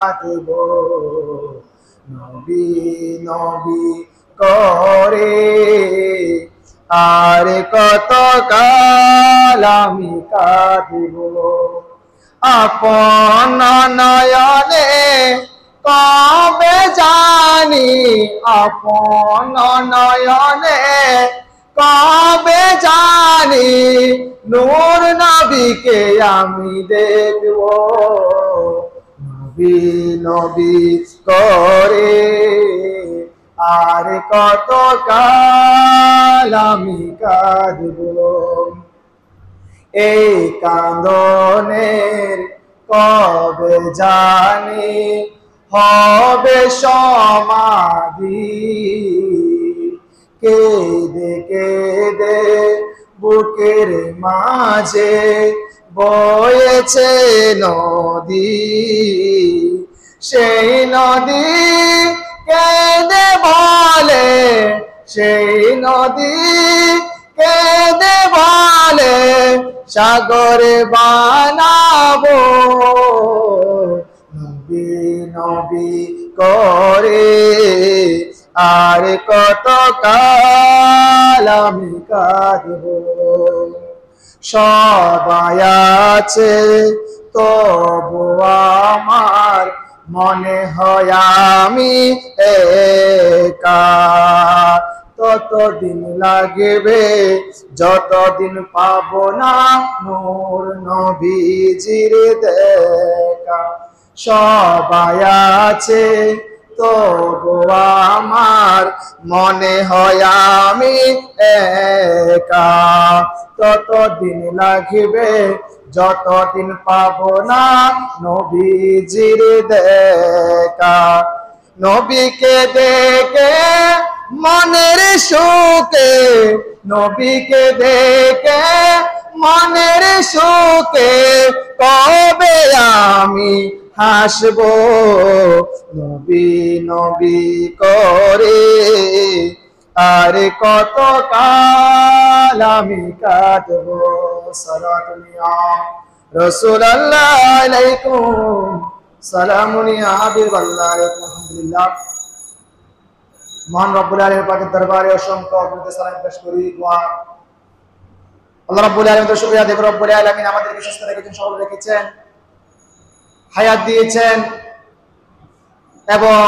দেব নবী নবী করে আর কত কাল আমি কাঁদিব আপন নয়নে কবে জানি আপন নয়নে কবে জানি নূর নবীকে আমি দেখব নবী নবী করে আর কত কাল আমি কাঁদব এই কান্দনের কবে জানি হবে সমাধি কেঁদে কেঁদে বুকের মাঝে বয়েছে নদী সেই নদী কেঁদে বলে সেই নদী কেঁদে বলে সাগরে বানাবো নবী নবী করে আর কত কাল আমি কাঁদব সবাই আছে তবু আমার মনে হয় আমি একা ততদিন লাগবে যতদিন পাবো না নূর নবীজির দেখা সবাই আছে তবু আমার মনে হয় আমি একা ততদিন লাগবে যতদিন পাবো না নবীজির দেখা নবীকে দেখে মনের সুখে নবীকে দেখে মনের সুখে কবে আমি হাসবো নবী নবী করে আর কত কাল আমি কাঁদবো সালাতুনিয়া রাসূলুল্লাহ আলাইকুম সালামুনিয়া হাবিবাল্লাহ আলহামদুলিল্লাহ মহান রব্বুল আলামিনের পাকের দরবারে অসংখ্য অগণিত সালাম পেশ করি দোয়া আল্লাহ রব্বুল আলামিনের শুকরিয়া দেব রব্বুল আলামিন আমাদেরকে সুস্থ রেখেছেন সবল রেখেছেন হায়াত দিয়েছেন এবং